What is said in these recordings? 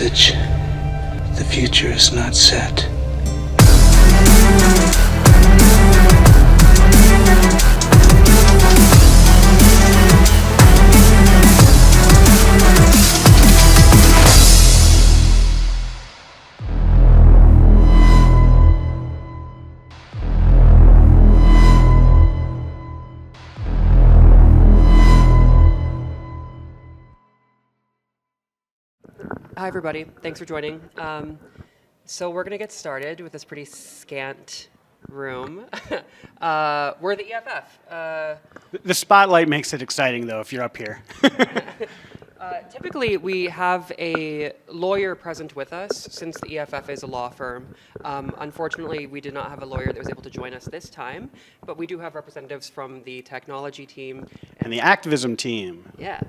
message. The future is not set. Hi, everybody. Thanks for joining. So we're going to get started with this pretty scant room. We're the EFF. The spotlight makes it exciting, though, if you're up here. Typically, we have a lawyer present with us, since the EFF is a law firm. Unfortunately, we did not have a lawyer that was able to join us this time, but we do have representatives from the technology team. And the activism team. Yeah.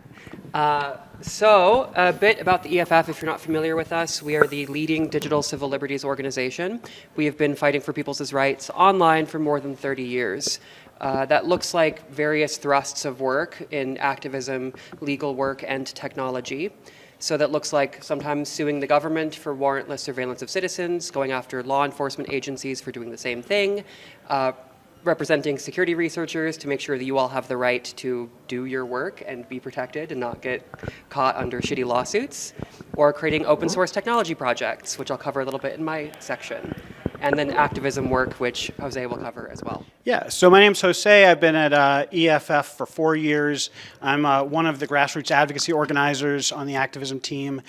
So a bit about the EFF, if you're not familiar with us. We are the leading digital civil liberties organization. We have been fighting for people's rights online for more than 30 years. That looks like various thrusts of work in activism, legal work, and technology. So that looks like sometimes suing the government for warrantless surveillance of citizens, going after law enforcement agencies for doing the same thing, representing security researchers to make sure that you all have the right to do your work and be protected and not get caught under shitty lawsuits, or creating open source technology projects, which I'll cover a little bit in my section. And then activism work, which Jose will cover as well. Yeah, so my name's Jose. I've been at EFF for 4 years. I'm one of the grassroots advocacy organizers on the activism team.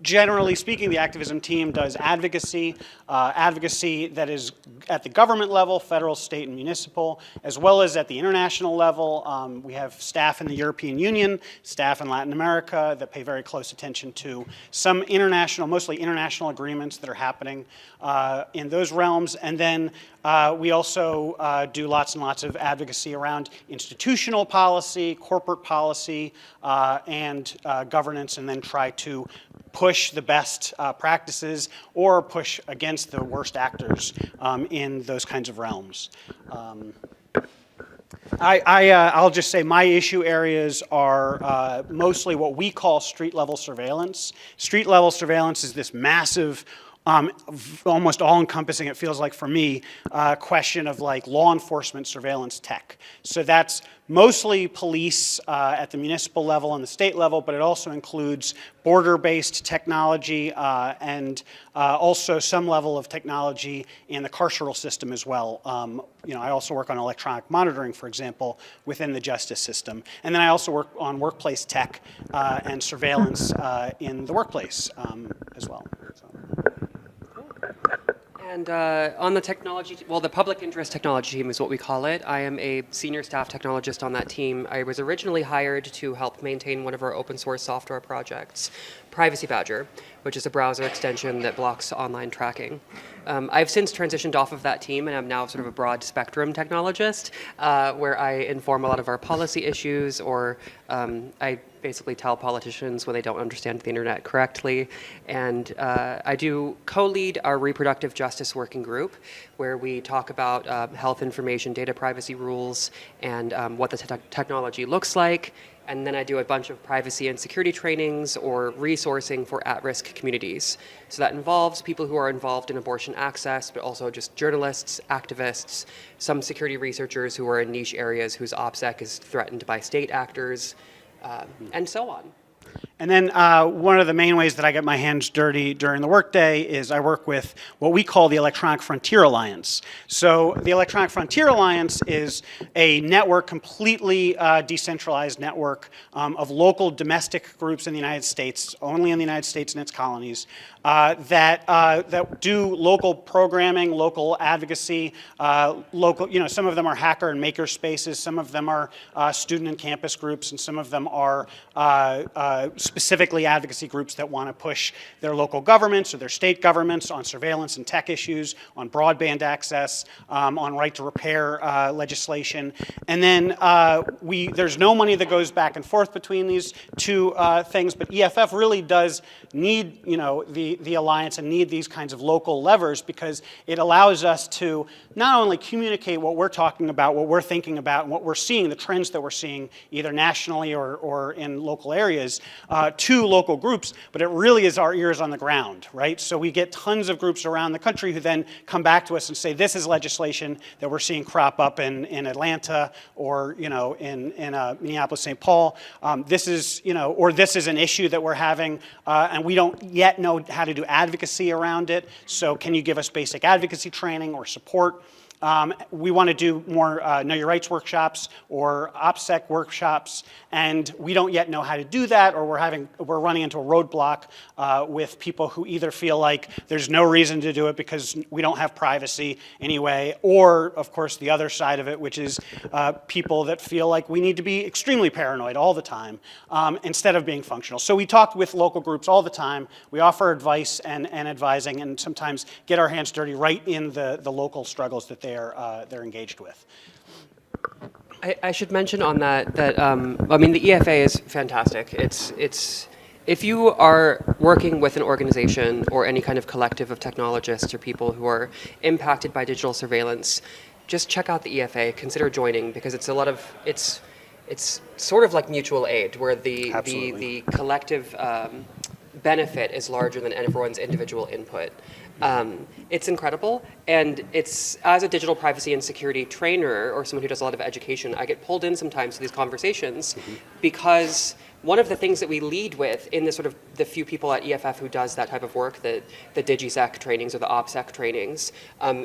Generally speaking, the activism team does advocacy that is at the government level, federal, state, and municipal, as well as at the international level. We have staff in the European Union, staff in Latin America that pay very close attention to some international, mostly international agreements that are happening in those realms. And then we also do lots and lots of advocacy around institutional policy, corporate policy, and governance, and then try to push the best practices or push against the worst actors in those kinds of realms. I'll just say my issue areas are mostly what we call street-level surveillance. Street-level surveillance is this massive, almost all-encompassing, it feels like for me, question of like law enforcement surveillance tech. So that's mostly police at the municipal level and the state level, but it also includes border-based technology and also some level of technology in the carceral system as well. I also work on electronic monitoring, for example, within the justice system. And then I also work on workplace tech and surveillance in the workplace as well. So. And on the technology, the public interest technology team is what we call it. I am a senior staff technologist on that team. I was originally hired to help maintain one of our open source software projects, Privacy Badger, which is a browser extension that blocks online tracking. I've since transitioned off of that team, and I'm now sort of a broad spectrum technologist, where I inform a lot of our policy issues, or I basically tell politicians when they don't understand the internet correctly. And I do co-lead our reproductive justice working group, where we talk about health information, data privacy rules, and what the technology looks like. And then I do a bunch of privacy and security trainings or resourcing for at-risk communities. So that involves people who are involved in abortion access, but also just journalists, activists, some security researchers who are in niche areas whose OPSEC is threatened by state actors, and so on. And then one of the main ways that I get my hands dirty during the workday is I work with what we call the Electronic Frontier Alliance. So the Electronic Frontier Alliance is a network, completely decentralized network of local domestic groups in the United States, only in the United States and its colonies, that do local programming, local advocacy, local, some of them are hacker and maker spaces, some of them are student and campus groups, and some of them are specifically advocacy groups that want to push their local governments or their state governments on surveillance and tech issues, on broadband access, on right to repair legislation. And then there's no money that goes back and forth between these two things, but EFF really does need the alliance and need these kinds of local levers, because it allows us to not only communicate what we're talking about, what we're thinking about, and what we're seeing, the trends that we're seeing either nationally or in local areas, to local groups, but it really is our ears on the ground, right? So we get tons of groups around the country who then come back to us and say, this is legislation that we're seeing crop up in Atlanta or in Minneapolis, St. Paul. This is or this is an issue that we're having, and we don't yet know how to do advocacy around it. So can you give us basic advocacy training or support? We want to do more Know Your Rights workshops or OPSEC workshops, and we don't yet know how to do that, or we're running into a roadblock with people who either feel like there's no reason to do it because we don't have privacy anyway, or of course the other side of it, which is people that feel like we need to be extremely paranoid all the time instead of being functional. So we talk with local groups all the time. We offer advice and advising, and sometimes get our hands dirty right in the local struggles that they're engaged with. I should mention on that I mean, the EFA is fantastic. It's if you are working with an organization or any kind of collective of technologists or people who are impacted by digital surveillance, just check out the EFA. Consider joining, because it's it's sort of like mutual aid, where the collective benefit is larger than everyone's individual input. It's incredible, and it's, as a digital privacy and security trainer or someone who does a lot of education, I get pulled in sometimes to these conversations because one of the things that we lead with in the sort of the few people at EFF who does that type of work, the DigiSec trainings or the OPSEC trainings,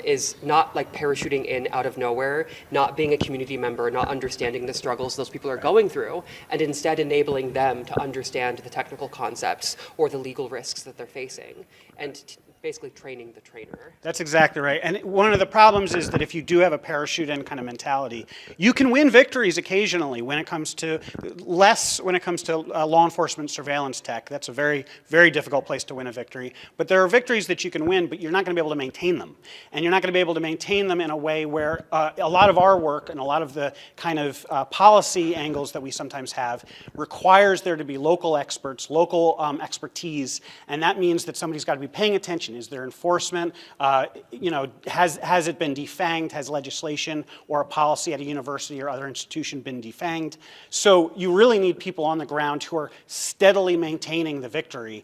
is not like parachuting in out of nowhere, not being a community member, not understanding the struggles those people are going through, and instead enabling them to understand the technical concepts or the legal risks that they're facing, and basically training the trainer. That's exactly right. And one of the problems is that if you do have a parachute in kind of mentality, you can win victories occasionally when it comes to law enforcement surveillance tech. That's a very, very difficult place to win a victory. But there are victories that you can win, but you're not going to be able to maintain them. And you're not going to be able to maintain them in a way where a lot of our work and a lot of the kind of policy angles that we sometimes have requires there to be local experts, local expertise, and that means that somebody's got to be paying attention. Is there enforcement? Has it been defanged? Has legislation or a policy at a university or other institution been defanged? So you really need people on the ground who are steadily maintaining the victory,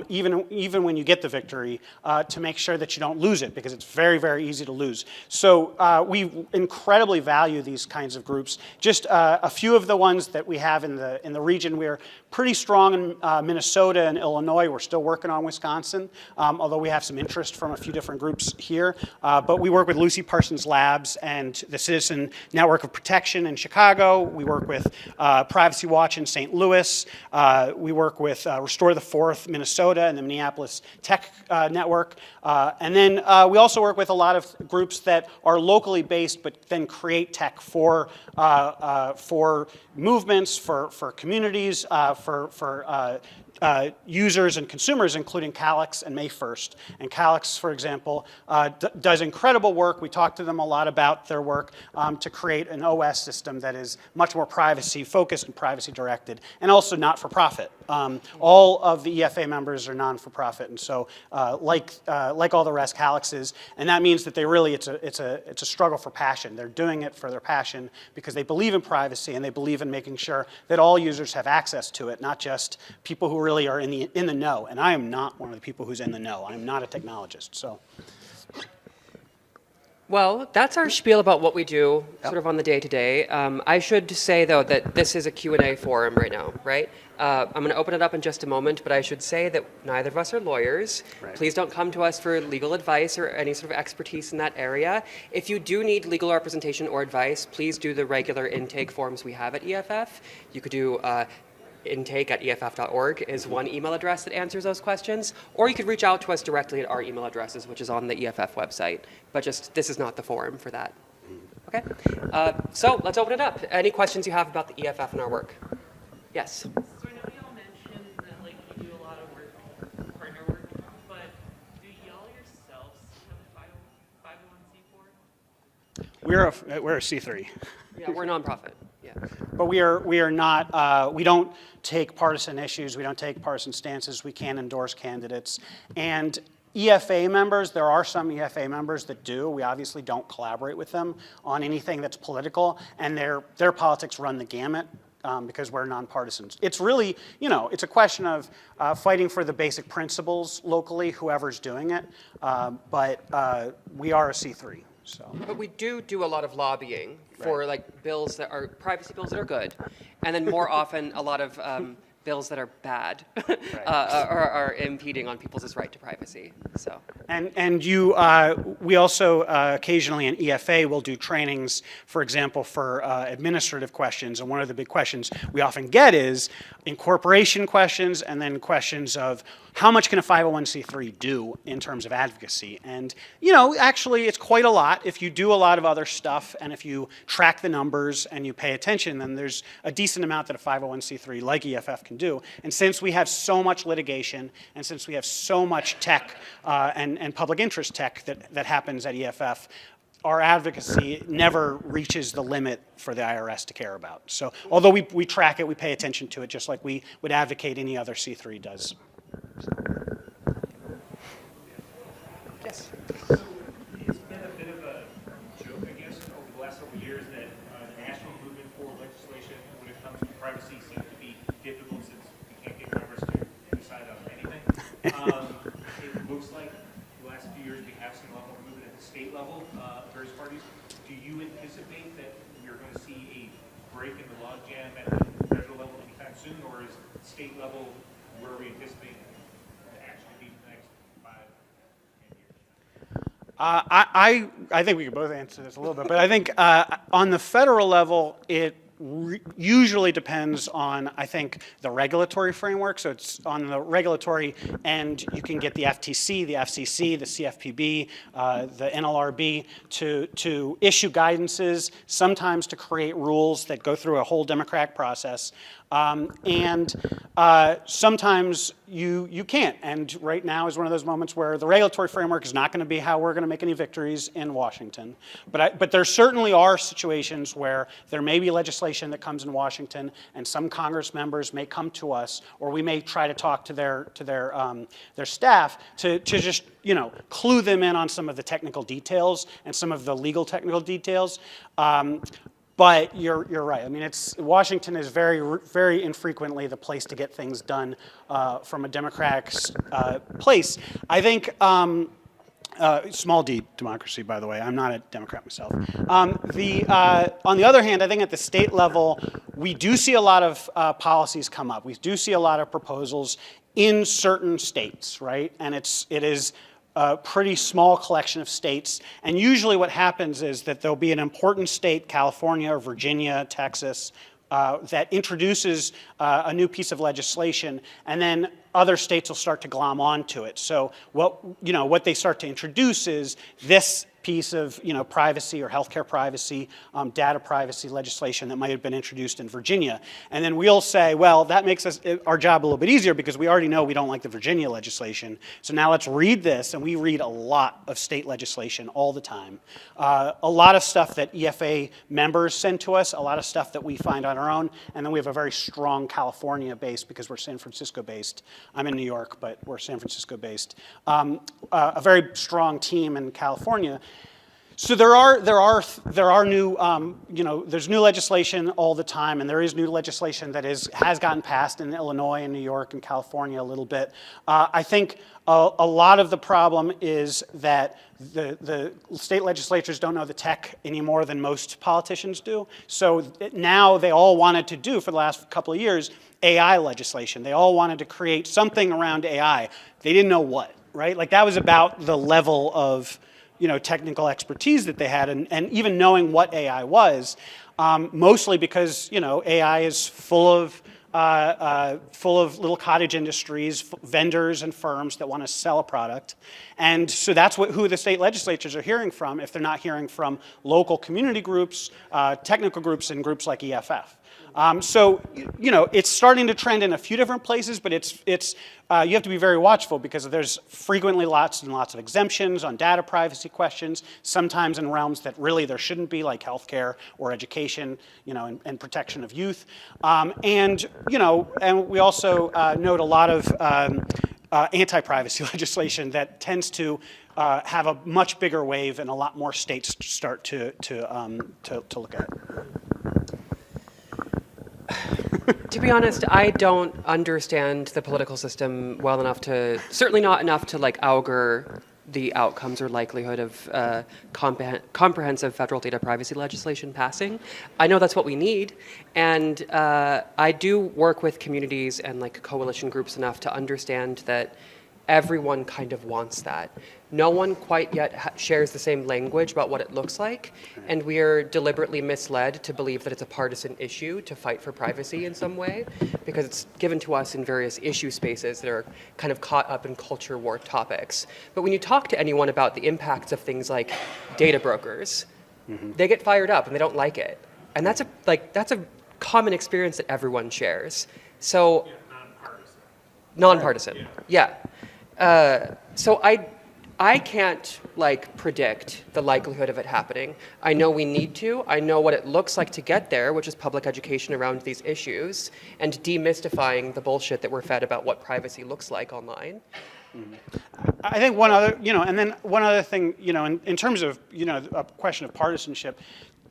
even when you get the victory, to make sure that you don't lose it, because it's very, very easy to lose. So we incredibly value these kinds of groups. Just a few of the ones that we have in the region. We're pretty strong in Minnesota and Illinois. We're still working on Wisconsin, although we have some interest from a few different groups here. But we work with Lucy Parsons Labs and the Citizen Network of Protection in Chicago. We work with Privacy Watch in St. Louis. We work with Restore the Fourth, Minnesota, and the Minneapolis Tech Network. And then we also work with a lot of groups that are locally based, but then create tech for movements, for communities, for users and consumers, including Calyx and May 1st. And Calyx, for example, does incredible work. We talk to them a lot about their work to create an OS system that is much more privacy-focused and privacy-directed, and also not-for-profit. All of the EFA members are non-for-profit, and so like all the rest, Calyx is, and that means that it's a struggle for passion. They're doing it for their passion because they believe in privacy and they believe in making sure that all users have access to it, not just people who really are in the know. And I am not one of the people who's in the know. I'm not a technologist, so. Well, that's our spiel about what we do sort of on the day-to-day. I should say, though, that this is a Q&A forum right now, right? I'm going to open it up in just a moment, but I should say that neither of us are lawyers. Right. Please don't come to us for legal advice or any sort of expertise in that area. If you do need legal representation or advice, please do the regular intake forms we have at EFF. You could do intake@eff.org is one email address that answers those questions, or you could reach out to us directly at our email addresses, which is on the EFF website. But just, this is not the forum for that. Okay? So let's open it up. Any questions you have about the EFF and our work? Yes? So I know y'all mentioned that like you do a lot of work, partner work, but do y'all yourselves have a 501c4? We're a C3. Yeah, we're a nonprofit. Yeah. But we are not, we don't take partisan issues, we don't take partisan stances, we can't endorse candidates. And EFA members, there are some EFA members that do. We obviously don't collaborate with them on anything that's political, and their politics run the gamut because we're nonpartisan. It's really, it's a question of fighting for the basic principles locally, whoever's doing it, but we are a C3. So. But we do a lot of lobbying for like bills that are privacy bills that are good, and then more often a lot of bills that are bad are impeding on people's right to privacy. So. And we also occasionally in EFA will do trainings, for example, for administrative questions. And one of the big questions we often get is incorporation questions, and then questions of how much can a 501c3 do in terms of advocacy? And actually it's quite a lot. If you do a lot of other stuff, and if you track the numbers and you pay attention, then there's a decent amount that a 501c3 like EFF can do. And since we have so much litigation, and since we have so much tech and public interest tech that happens at EFF, our advocacy never reaches the limit for the IRS to care about. So although we track it, we pay attention to it, just like we would advocate any other C3 does. Yes. So it's been a bit of a joke, I guess, over the last couple of years that the national movement for legislation when it comes to privacy seems to be difficult since we can't get Congress to decide on anything. It looks like the last few years we have seen a lot more movement at the state level, various parties. Do you anticipate that you're going to see a break in the logjam at the federal level anytime soon, or is state level where we anticipate to actually be the next 5, 10 years? I think we could both answer this a little bit, but I think on the federal level, it usually depends on, I think, the regulatory framework. So it's on the regulatory end, you can get the FTC, the FCC, the CFPB, the NLRB to issue guidances, sometimes to create rules that go through a whole democratic process. And sometimes you can't. And right now is one of those moments where the regulatory framework is not going to be how we're going to make any victories in Washington. But there certainly are situations where there may be legislation that comes in Washington, and some Congress members may come to us, or we may try to talk to their staff to just clue them in on some of the technical details and some of the legal technical details. But you're right. I mean, Washington is very infrequently the place to get things done from a democratic place. I think small d democracy, by the way. I'm not a Democrat myself. On the other hand, I think at the state level, we do see a lot of policies come up. We do see a lot of proposals in certain states, right? And it is a pretty small collection of states. And usually what happens is that there'll be an important state, California or Virginia, Texas, that introduces a new piece of legislation, and then other states will start to glom onto it. So what they start to introduce is this piece of privacy or healthcare privacy, data privacy legislation that might have been introduced in Virginia. And then we'll say, well, that makes our job a little bit easier because we already know we don't like the Virginia legislation. So now let's read this, and we read a lot of state legislation all the time. A lot of stuff that EFA members send to us, a lot of stuff that we find on our own, and then we have a very strong California base because we're San Francisco based. I'm in New York, but we're San Francisco based. A very strong team in California. So there are new there's new legislation all the time, and there is new legislation that has gotten passed in Illinois and New York and California a little bit. I think a lot of the problem is that the state legislatures don't know the tech any more than most politicians do. So now they all wanted to do, for the last couple of years, AI legislation. They all wanted to create something around AI. They didn't know what, right? Like that was about the level of technical expertise that they had, and even knowing what AI was, mostly because AI is full of little cottage industries, vendors and firms that want to sell a product, and so that's who the state legislatures are hearing from if they're not hearing from local community groups, technical groups, and groups like EFF. So it's starting to trend in a few different places, but you have to be very watchful because there's frequently lots and lots of exemptions on data privacy questions, sometimes in realms that really there shouldn't be, like healthcare or education, and protection of youth. And we also note a lot of anti-privacy legislation that tends to have a much bigger wave and a lot more states start to look at it. To be honest, I don't understand the political system well enough certainly not enough to like augur the outcomes or likelihood of comprehensive federal data privacy legislation passing. I know that's what we need, and I do work with communities and like coalition groups enough to understand that everyone kind of wants that. No one quite yet shares the same language about what it looks like, and we are deliberately misled to believe that it's a partisan issue to fight for privacy in some way, because it's given to us in various issue spaces that are kind of caught up in culture war topics. But when you talk to anyone about the impacts of things like data brokers, they get fired up and they don't like it. And that's a common experience that everyone shares. So nonpartisan. Yeah. So I can't like predict the likelihood of it happening. I know we need to. I know what it looks like to get there, which is public education around these issues and demystifying the bullshit that we're fed about what privacy looks like online. I think one other, and then one other thing, in terms of, a question of partisanship,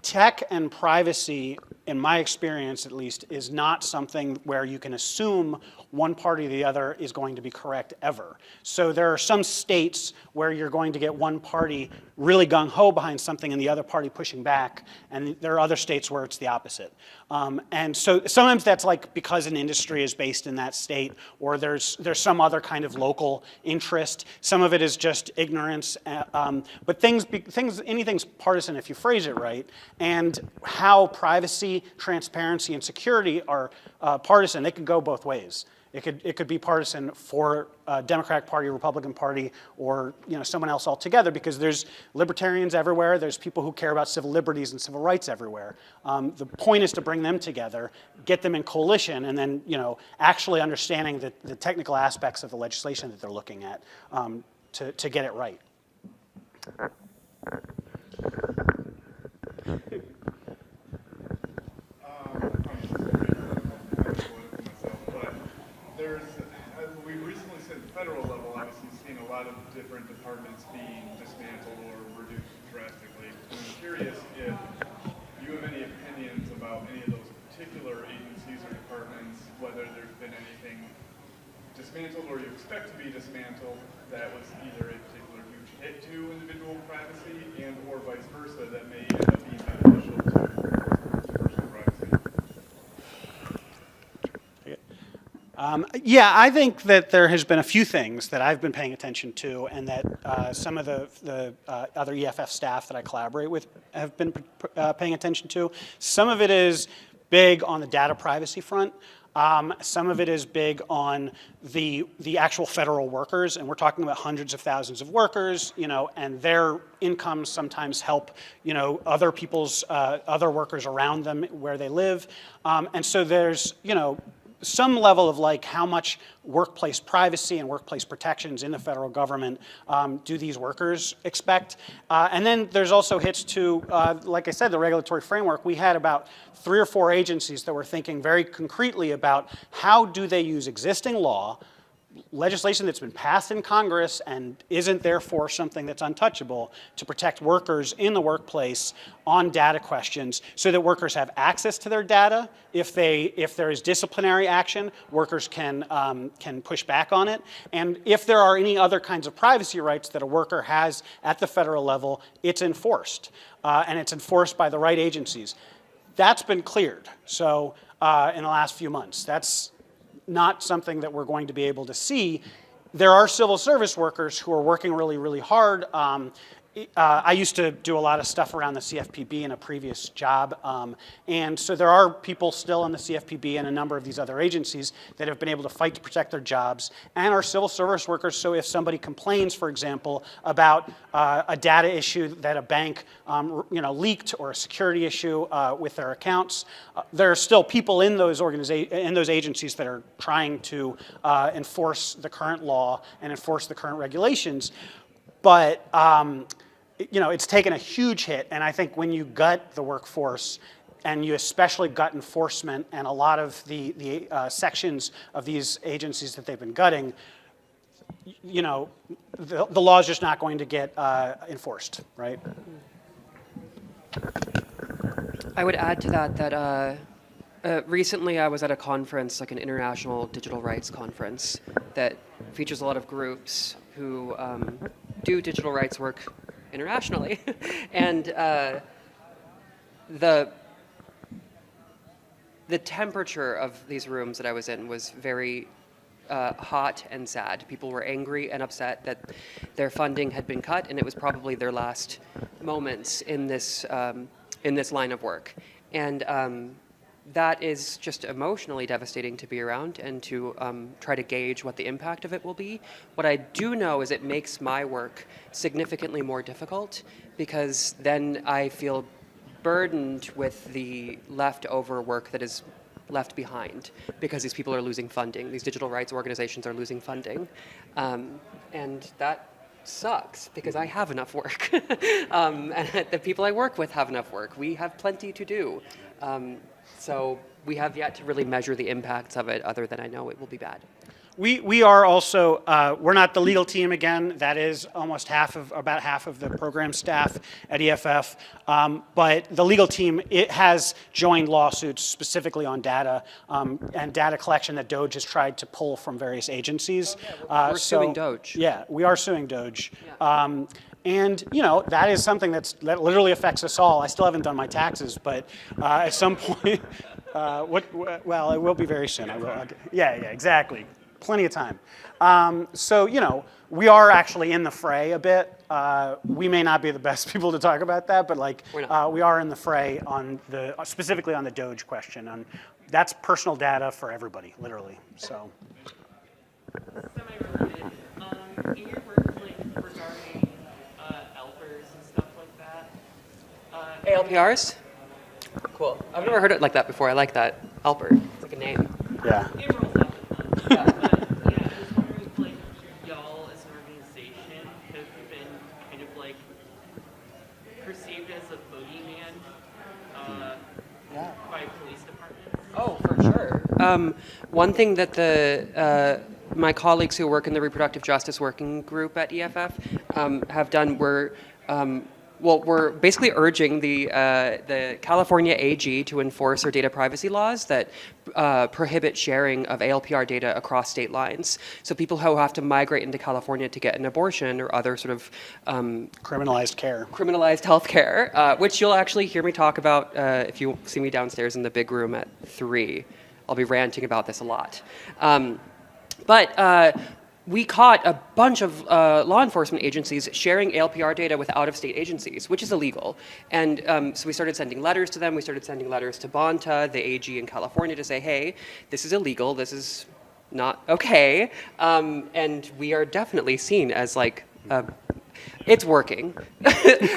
tech and privacy, in my experience at least, is not something where you can assume one party or the other is going to be correct ever. So there are some states where you're going to get one party really gung-ho behind something and the other party pushing back, and there are other states where it's the opposite. And so sometimes that's like because an industry is based in that state, or there's some other kind of local interest. Some of it is just ignorance, but anything's partisan if you phrase it right. And how privacy, transparency, and security are partisan, they can go both ways. It could be partisan for Democratic Party, Republican Party, or someone else altogether, because there's libertarians everywhere. There's people who care about civil liberties and civil rights everywhere. The point is to bring them together, get them in coalition, and then actually understanding the technical aspects of the legislation that they're looking at to get it right. We recently said at the federal level, obviously seen a lot of different departments being dismantled or reduced drastically. I'm curious if you have any opinions about any of those particular agencies or departments, whether there's been anything dismantled or you expect to be dismantled that was either a particular huge hit to individual privacy and or vice versa that may end up being beneficial to personal privacy. Yeah, I think that there has been a few things that I've been paying attention to, and that some of the other EFF staff that I collaborate with have been paying attention to. Some of it is big on the data privacy front. Some of it is big on the actual federal workers, and we're talking about hundreds of thousands of workers, and their incomes sometimes help, other people's, other workers around them where they live. And so there's, some level of like how much workplace privacy and workplace protections in the federal government do these workers expect. And then there's also hits to, like I said, the regulatory framework. We had about 3 or 4 agencies that were thinking very concretely about how do they use existing law, legislation that's been passed in Congress and isn't therefore something that's untouchable, to protect workers in the workplace on data questions so that workers have access to their data. If there is disciplinary action, workers can push back on it. And if there are any other kinds of privacy rights that a worker has at the federal level, it's enforced. And it's enforced by the right agencies. That's been cleared. So in the last few months, that's not something that we're going to be able to see. There are civil service workers who are working really, really hard. I used to do a lot of stuff around the CFPB in a previous job, and so there are people still in the CFPB and a number of these other agencies that have been able to fight to protect their jobs, and are civil service workers. So if somebody complains, for example, about a data issue that a bank leaked, or a security issue with their accounts, there are still people in those agencies that are trying to enforce the current law and enforce the current regulations. But it's taken a huge hit, and I think when you gut the workforce, and you especially gut enforcement and a lot of the sections of these agencies that they've been gutting, the law is just not going to get enforced, right? I would add to that Recently, I was at a conference, like an international digital rights conference, that features a lot of groups who do digital rights work internationally, and the temperature of these rooms that I was in was very hot and sad. People were angry and upset that their funding had been cut, and it was probably their last moments in this line of work, and that is just emotionally devastating to be around and to try to gauge what the impact of it will be. What I do know is it makes my work significantly more difficult, because then I feel burdened with the leftover work that is left behind, because these people are losing funding. These digital rights organizations are losing funding. And that sucks, because I have enough work. And the people I work with have enough work. We have plenty to do. So we have yet to really measure the impacts of it, other than I know it will be bad. We are also, we're not the legal team again. That is almost about half of the program staff at EFF. But the legal team, it has joined lawsuits specifically on data and data collection that DOJ has tried to pull from various agencies. We're suing DOJ. Yeah, we are suing DOJ. Yeah. And, you know, that is something that literally affects us all. I still haven't done my taxes, but at some point, well, it will be very soon. I will. Yeah, exactly. Plenty of time. So, you know, we are actually in the fray a bit. We may not be the best people to talk about that, but like we are in the fray on specifically on the DOJ question. And that's personal data for everybody, literally. So. Semi-related. In your work, like regarding helpers and stuff like that. ALPRs? Cool. I've never heard it like that before. I like that. Alper. It's like a name. Yeah. It rolls off the tongue. Yeah. But yeah, I was wondering if like y'all as an organization have been kind of like perceived as a boogeyman by police departments. Oh, for sure. One thing that my colleagues who work in the Reproductive Justice Working Group at EFF have done, we're basically urging the California AG to enforce their data privacy laws that prohibit sharing of ALPR data across state lines. So people who have to migrate into California to get an abortion or other sort of Criminalized health care, which you'll actually hear me talk about if you see me downstairs in the big room at 3. I'll be ranting about this a lot. But we caught a bunch of law enforcement agencies sharing ALPR data with out-of-state agencies, which is illegal. And so we started sending letters to them. We started sending letters to Bonta, the AG in California, to say, hey, this is illegal. This is not okay. And we are definitely seen as like, it's working.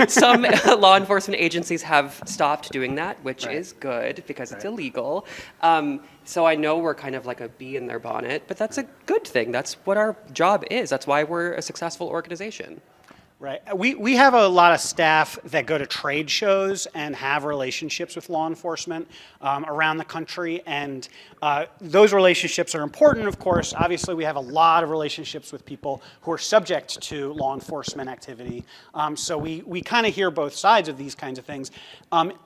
Some law enforcement agencies have stopped doing that, which is good because it's illegal. So I know we're kind of like a bee in their bonnet, but that's a good thing. That's what our job is. That's why we're a successful organization. Right. We have a lot of staff that go to trade shows and have relationships with law enforcement around the country, and those relationships are important, of course. Obviously, we have a lot of relationships with people who are subject to law enforcement activity, so we kind of hear both sides of these kinds of things.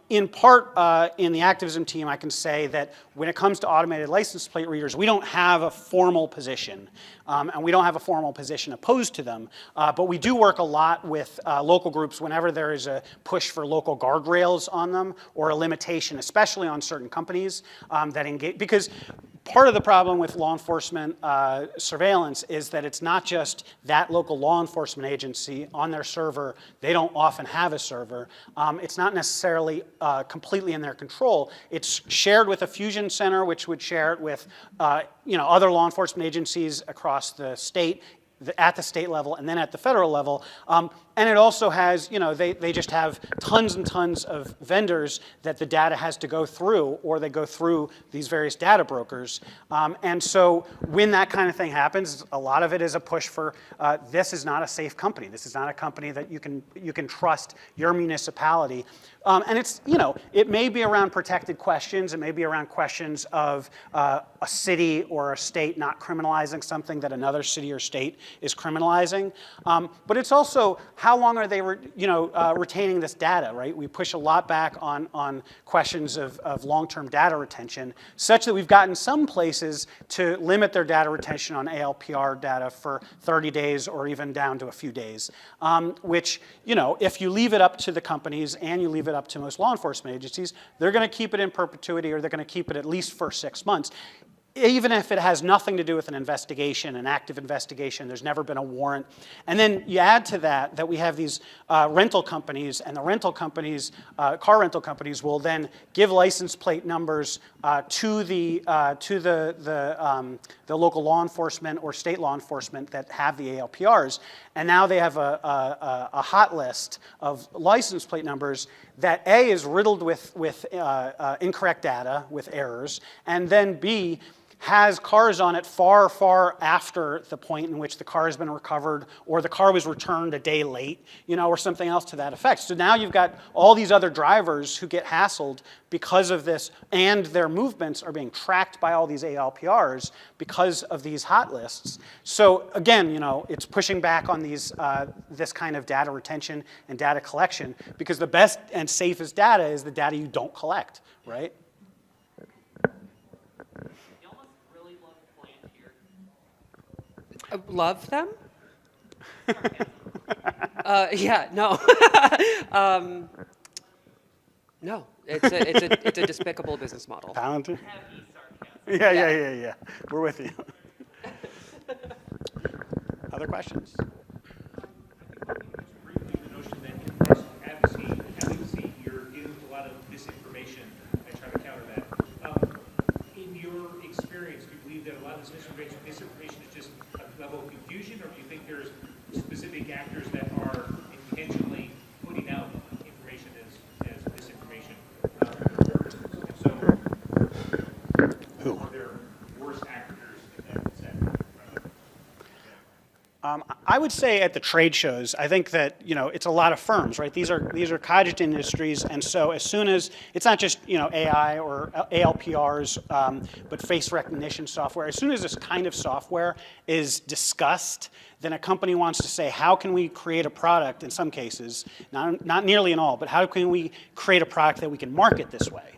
In part, in the activism team, I can say that when it comes to automated license plate readers, we don't have a formal position, and we don't have a formal position opposed to them, but we do work a lot with local groups whenever there is a push for local guardrails on them or a limitation, especially on certain companies that engage. Because part of the problem with law enforcement surveillance is that it's not just that local law enforcement agency on their server. They don't often have a server. It's not necessarily completely in their control. It's shared with a fusion center, which would share it with other law enforcement agencies across the state, at the state level and then at the federal level. And it also has, they just have tons and tons of vendors that the data has to go through, or they go through these various data brokers. And so when that kind of thing happens, a lot of it is a push for, this is not a safe company. This is not a company that you can trust your municipality. And it's, it may be around protected questions. It may be around questions of a city or a state not criminalizing something that another city or state is criminalizing. But it's also how long are they retaining this data, right? We push a lot back on questions of long-term data retention, such that we've gotten some places to limit their data retention on ALPR data for 30 days or even down to a few days, which, if you leave it up to the companies and you leave it up to most law enforcement agencies, they're going to keep it in perpetuity, or they're going to keep it at least for 6 months. Even if it has nothing to do with an investigation, an active investigation, there's never been a warrant. And then you add to that we have these rental companies, and the rental companies, car rental companies, will then give license plate numbers to the local law enforcement or state law enforcement that have the ALPRs. And now they have a hot list of license plate numbers that A, is riddled with incorrect data, with errors, and then B, has cars on it far, far after the point in which the car has been recovered, or the car was returned a day late, or something else to that effect. So now you've got all these other drivers who get hassled because of this, and their movements are being tracked by all these ALPRs because of these hot lists. So again, it's pushing back on these this kind of data retention and data collection, because the best and safest data is the data you don't collect, right? Love them? Yeah, no. No, it's a despicable business model. Palantir? Yeah. We're with you. Other questions? Briefly, the notion that in advocacy, you're dealing with a lot of misinformation and trying to counter that. In your experience, do you believe that a lot of this misinformation is just a level of confusion, or do you think there's specific actors that are intentionally putting out information as misinformation? And so, Who? are there worse actors in that sector? I would say at the trade shows, I think that it's a lot of firms, right? These are cottage industries, and so as soon as it's not just AI or ALPRs, but face recognition software. As soon as this kind of software is discussed, then a company wants to say, how can we create a product? In some cases, not nearly in all, but how can we create a product that we can market this way?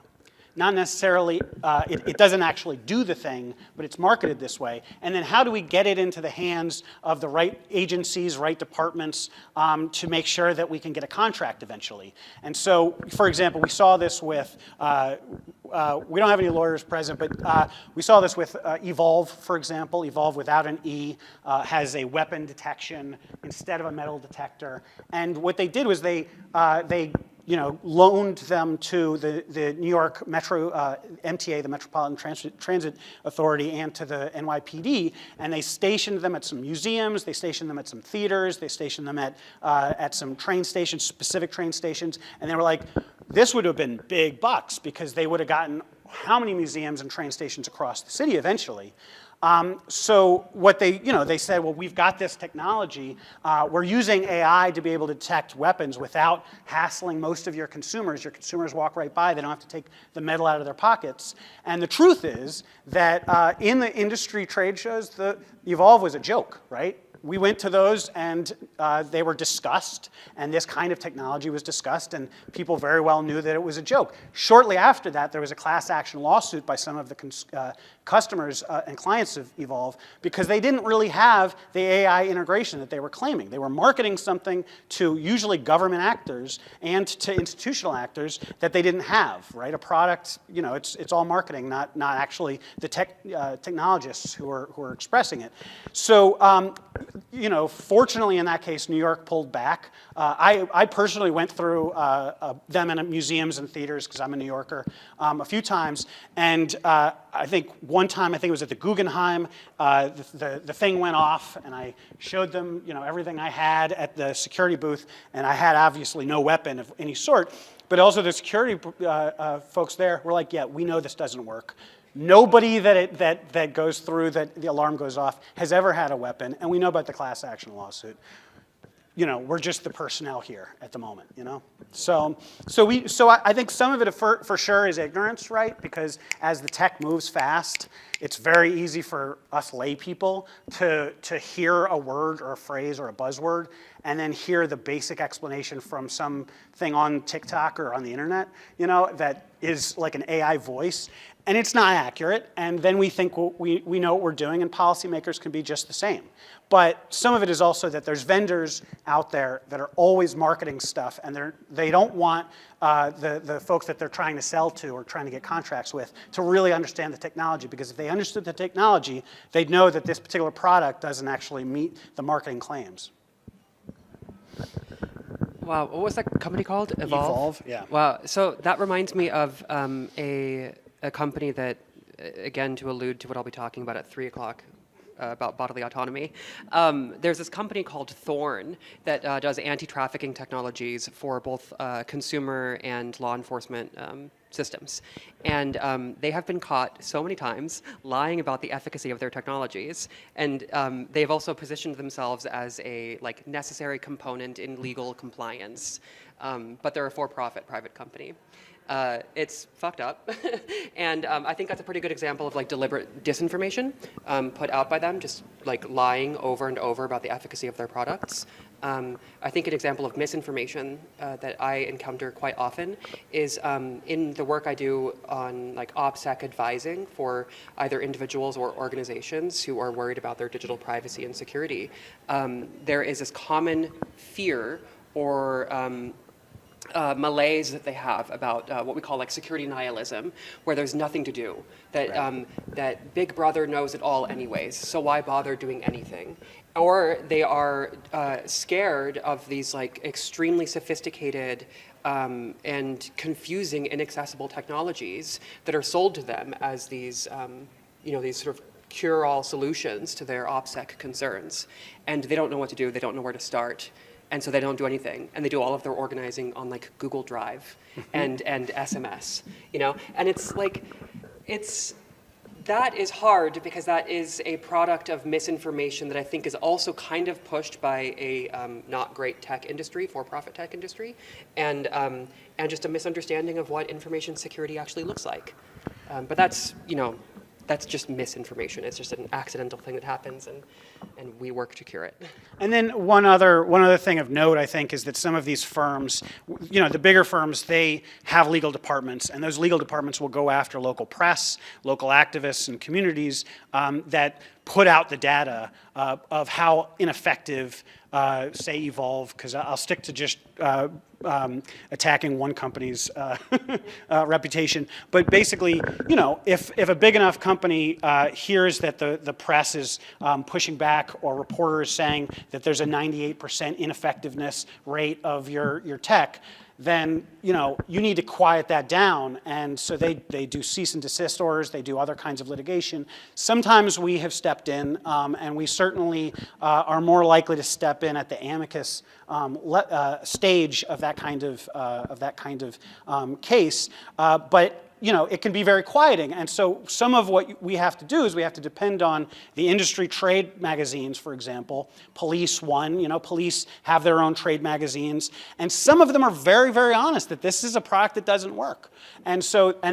Not necessarily, it doesn't actually do the thing, but it's marketed this way. And then how do we get it into the hands of the right agencies, right departments, to make sure that we can get a contract eventually? And so, for example, we saw this with, we don't have any lawyers present, but we saw this with Evolve, for example. Evolve without an E has a weapon detection instead of a metal detector. And what they did was they loaned them to the New York Metro, MTA, the Metropolitan Transit Authority, and to the NYPD, and they stationed them at some museums, they stationed them at some theaters, they stationed them at some train stations, specific train stations, and they were like, this would have been big bucks, because they would have gotten how many museums and train stations across the city eventually. So what they said, well, we've got this technology. We're using AI to be able to detect weapons without hassling most of your consumers. Your consumers walk right by. They don't have to take the metal out of their pockets. And the truth is that in the industry trade shows, the Evolve was a joke, right? We went to those, and they were discussed, and this kind of technology was discussed, and people very well knew that it was a joke. Shortly after that, there was a class action lawsuit by some of the customers and clients of Evolve, because they didn't really have the AI integration that they were claiming. They were marketing something to usually government actors and to institutional actors that they didn't have, right? A product, it's all marketing, not actually the technologists who are expressing it. So, fortunately in that case, New York pulled back. I personally went through them in museums and theaters, because I'm a New Yorker, a few times, and I think one time, I think it was at the Guggenheim, the thing went off, and I showed them, everything I had at the security booth, and I had obviously no weapon of any sort, but also the security folks there were like, yeah, we know this doesn't work. Nobody that goes through, that the alarm goes off, has ever had a weapon, and we know about the class action lawsuit. We're just the personnel here at the moment, So I think some of it for sure is ignorance, right? Because as the tech moves fast, it's very easy for us lay people to hear a word or a phrase or a buzzword and then hear the basic explanation from something on TikTok or on the internet, you know, that is like an AI voice, and it's not accurate, and then we think we know what we're doing, and policymakers can be just the same. But some of it is also that there's vendors out there that are always marketing stuff, and they don't want the folks that they're trying to sell to or trying to get contracts with to really understand the technology, because if they understood the technology, they'd know that this particular product doesn't actually meet the marketing claims. Wow, what was that company called? Evolve, yeah. Wow, so that reminds me of a company that, again, to allude to what I'll be talking about at 3 o'clock, about bodily autonomy. There's this company called Thorn that does anti-trafficking technologies for both consumer and law enforcement systems. And they have been caught so many times lying about the efficacy of their technologies. And they've also positioned themselves as a necessary component in legal compliance. But they're a for-profit private company. It's fucked up, and I think that's a pretty good example of deliberate disinformation put out by them, just lying over and over about the efficacy of their products. I think an example of misinformation that I encounter quite often is in the work I do on OPSEC advising for either individuals or organizations who are worried about their digital privacy and security. There is this common fear or malaise that they have about what we call security nihilism, where there's nothing to do, that that Big Brother knows it all anyways, so why bother doing anything? Or they are scared of these extremely sophisticated and confusing, inaccessible technologies that are sold to them as these these sort of cure-all solutions to their OPSEC concerns, and they don't know what to do, they don't know where to start. And so they don't do anything, and they do all of their organizing on Google Drive and SMS, And it's that is hard because that is a product of misinformation that I think is also kind of pushed by a not great tech industry, for-profit tech industry, and just a misunderstanding of what information security actually looks like. But that's that's just misinformation. It's just an accidental thing that happens, and we work to cure it. And then one other thing of note, I think, is that some of these firms, the bigger firms, they have legal departments, and those legal departments will go after local press, local activists, and communities that put out the data of how ineffective, say, Evolve, because I'll stick to just attacking one company's reputation. But basically, if a big enough company hears that the press is pushing back, or reporters saying that there's a 98% ineffectiveness rate of your tech, then you need to quiet that down. And so they do cease and desist orders, they do other kinds of litigation. Sometimes we have stepped in, and we certainly are more likely to step in at the amicus stage of that kind of case. But it can be very quieting. And so some of what we have to do is we have to depend on the industry trade magazines, for example. Police One, police have their own trade magazines. And some of them are very, very honest that this is a product that doesn't work. And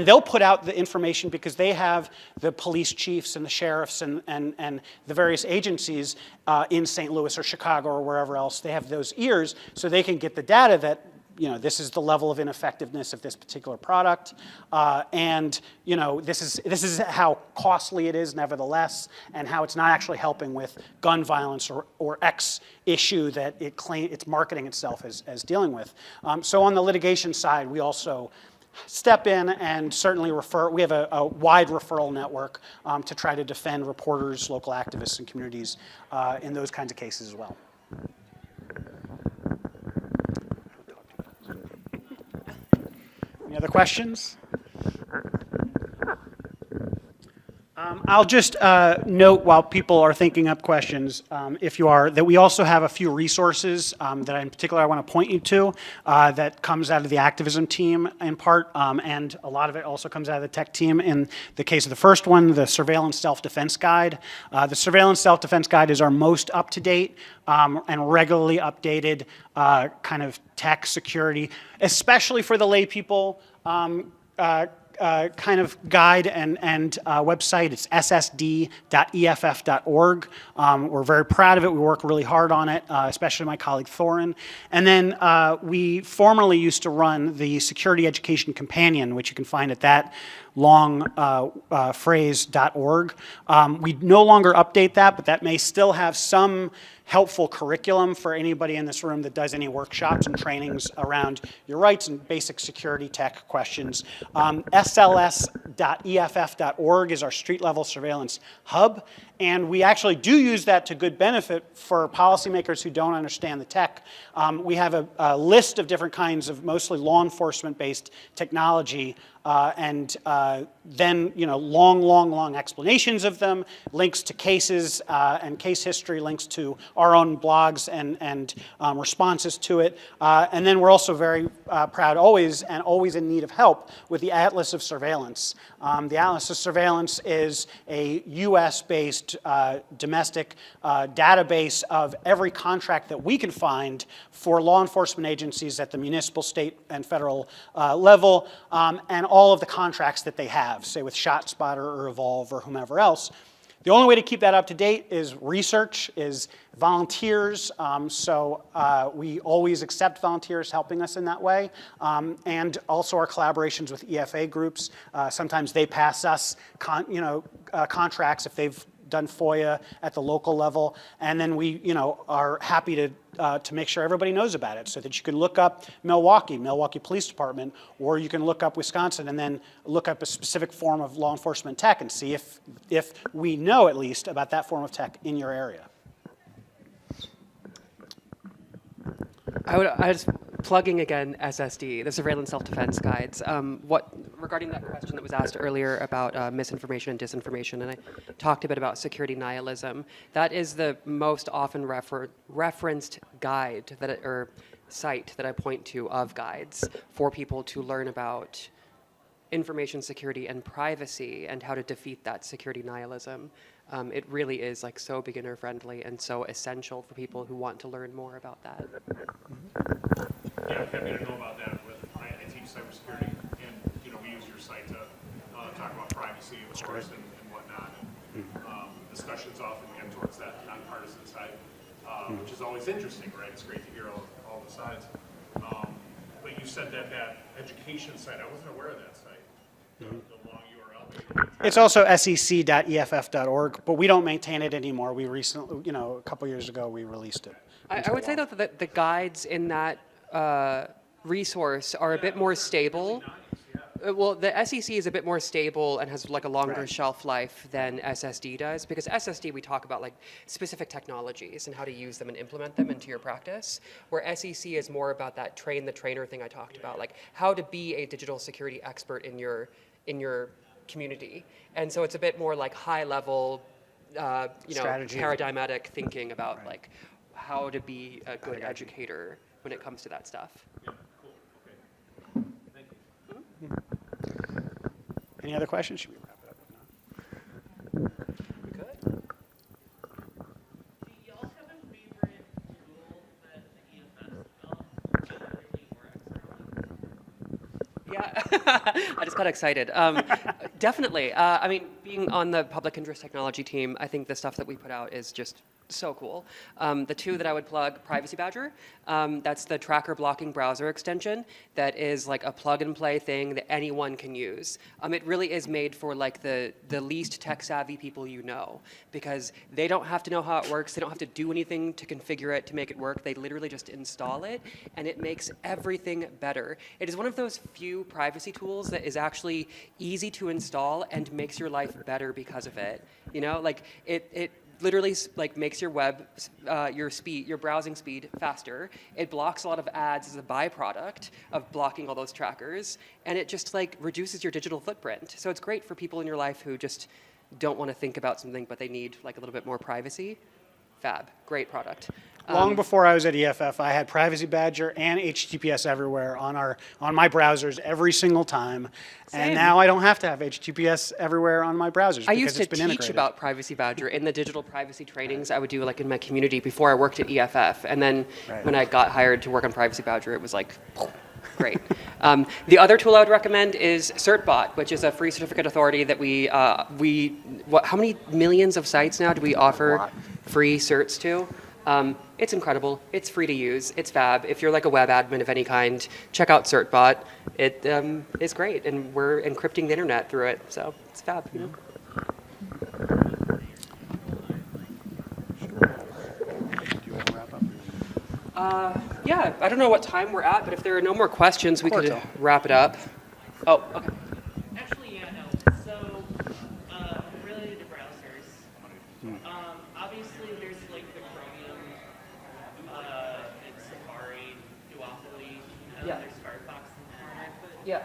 they'll put out the information because they have the police chiefs and the sheriffs and the various agencies in St. Louis or Chicago or wherever else. They have those ears so they can get the data that this is the level of ineffectiveness of this particular product, and this is how costly it is, nevertheless, and how it's not actually helping with gun violence or X issue that it's marketing itself as dealing with. So on the litigation side, we also step in and certainly refer. We have a wide referral network to try to defend reporters, local activists, and communities in those kinds of cases as well. Any other questions? I'll just note while people are thinking up questions, if you are, that we also have a few resources that in particular I want to point you to that comes out of the activism team in part, and a lot of it also comes out of the tech team. In the case of the first one, the Surveillance Self-Defense Guide. The Surveillance Self-Defense Guide is our most up-to-date and regularly updated kind of tech security, especially for the lay people kind of guide and website. It's ssd.eff.org. We're very proud of it. We work really hard on it, especially my colleague Thorin. And then we formerly used to run the Security Education Companion, which you can find at that long phrase.org. We no longer update that, but that may still have some helpful curriculum for anybody in this room that does any workshops and trainings around your rights and basic security tech questions. sls.eff.org is our street-level surveillance hub, and we actually do use that to good benefit for policymakers who don't understand the tech. We have a list of different kinds of mostly law enforcement-based technology, and then long explanations of them, links to cases and case history, links to our own blogs and responses to it. And then we're also very proud always in need of help with the Atlas of Surveillance. The Atlas of Surveillance is a US-based domestic database of every contract that we can find for law enforcement agencies at the municipal, state, and federal level, and all of the contracts that they have, say with ShotSpotter or Evolve or whomever else. The only way to keep that up to date is research, is volunteers. So we always accept volunteers helping us in that way. And also our collaborations with EFA groups. Sometimes they pass us contracts if they've done FOIA at the local level, and then we are happy to make sure everybody knows about it, so that you can look up Milwaukee Police Department, or you can look up Wisconsin and then look up a specific form of law enforcement tech and see if we know at least about that form of tech in your area. I was plugging again SSD, the Surveillance Self-Defense Guides. Regarding that question that was asked earlier about misinformation and disinformation, and I talked a bit about security nihilism. That is the most often referenced guide or site that I point to of guides for people to learn about information security and privacy and how to defeat that security nihilism. It really is so beginner friendly and so essential for people who want to learn more about that. Yeah, I'm happy to know about that. I teach cybersecurity, and we use your site to talk about privacy, of course, and whatnot. And discussions often get towards that nonpartisan side, which is always interesting, right? It's great to hear all the sides. But you said that education site, I wasn't aware of that site. The long URL. It's also sec.eff.org, but we don't maintain it anymore. We recently, a couple years ago, we released it. I would say though that the guides in that resource are a bit more stable. Well, the SEC is a bit more stable and has a longer shelf life than SSD does, because SSD we talk about specific technologies and how to use them and implement them into your practice, where SEC is more about that train the trainer thing I talked about, how to be a digital security expert in your community. And so it's a bit more high level, strategy, paradigmatic thinking about how to be a good educator when it comes to that stuff. Yeah, cool. Okay. Thank you. Any other questions? Should we wrap it up? We could. Do y'all have a favorite tool that the EFF developed that really works? Yeah, I just got excited. Definitely. I mean, being on the public interest technology team, I think the stuff that we put out is just so cool. The two that I would plug, Privacy Badger. That's the tracker blocking browser extension that is a plug and play thing that anyone can use. It really is made for the least tech savvy people because they don't have to know how it works. They don't have to do anything to configure it to make it work. They literally just install it, and it makes everything better. It is one of those few privacy tools that is actually easy to install and makes your life better because of it. It literally makes your your browsing speed faster. It blocks a lot of ads as a byproduct of blocking all those trackers, and it just reduces your digital footprint. So it's great for people in your life who just don't want to think about something, but they need a little bit more privacy. Fab, great product. Long before I was at EFF, I had Privacy Badger and HTTPS everywhere on my browsers every single time. Same. And now I don't have to have HTTPS everywhere on my browsers I because used to it's been teach integrated. about Privacy Badger in the digital privacy trainings I would do in my community before I worked at EFF. And then when I got hired to work on Privacy Badger, it was Great. The other tool I would recommend is CertBot, which is a free certificate authority that how many millions of sites now do we offer free certs to? It's incredible. It's free to use. It's fab. If you're like a web admin of any kind, check out CertBot. It is great, and we're encrypting the internet through it, so it's fab. You know? Yeah, I don't know what time we're at, but if there are no more questions, we could wrap it up. Oh, okay. Actually, yeah, no. So, related to browsers, obviously there's like the Chromium, and Safari duopoly, and Yeah. there's Firefox and Chrome. Yeah.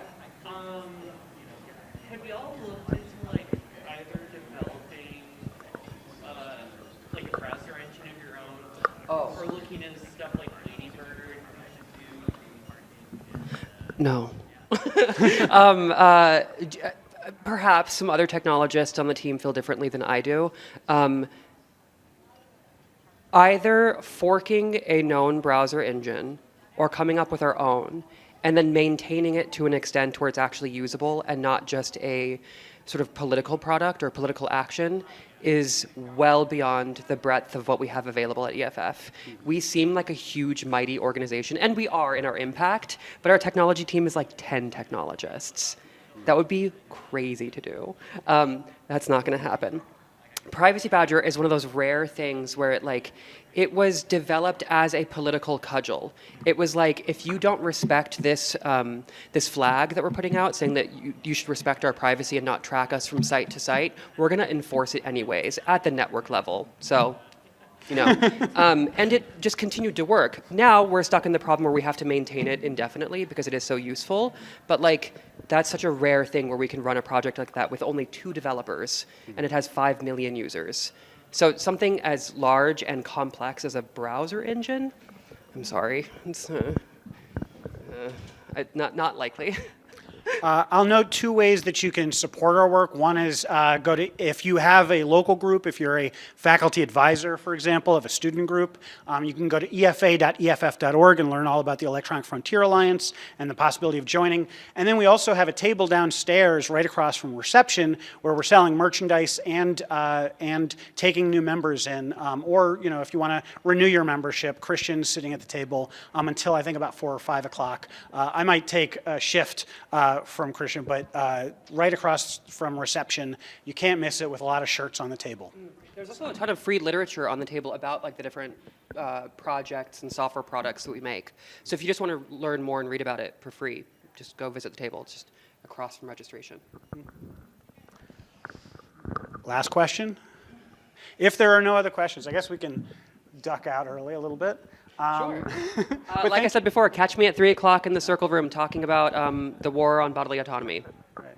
Have you all looked into like either developing like a browser engine of your own, or looking into stuff like Ladybird? No. Perhaps some other technologists on the team feel differently than I do. Either forking a known browser engine or coming up with our own, and then maintaining it to an extent where it's actually usable and not just a sort of political product or political action is well beyond the breadth of what we have available at EFF. We seem like a huge, mighty organization, and we are in our impact, but our technology team is like 10 technologists. That would be crazy to do. That's not going to happen. Privacy Badger is one of those rare things where it was developed as a political cudgel. It was like, if you don't respect this this flag that we're putting out saying that you should respect our privacy and not track us from site to site, we're going to enforce it anyways at the network level. So, you know, and it just continued to work. Now we're stuck in the problem where we have to maintain it indefinitely because it is so useful. But that's such a rare thing where we can run a project like that with only 2 developers and it has 5 million users. So something as large and complex as a browser engine, I'm sorry, it's not likely. I'll note 2 ways that you can support our work. One is if you have a local group, if you're a faculty advisor, for example, of a student group, you can go to efa.eff.org and learn all about the Electronic Frontier Alliance and the possibility of joining. And then we also have a table downstairs right across from reception where we're selling merchandise and taking new members in. Or, if you want to renew your membership, Christian's sitting at the table until I think about 4 or 5 o'clock. I might take a shift from Christian, but right across from reception, you can't miss it with a lot of shirts on the table. There's also a ton of free literature on the table about the different projects and software products that we make. So if you just want to learn more and read about it for free, just go visit the table. It's just across from registration. Last question? If there are no other questions, I guess we can duck out early a little bit. Sure. Like I said before, catch me at 3 o'clock in the Circle Room talking about the war on bodily autonomy. Right.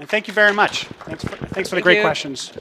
And thank you very much. Thanks for the great questions.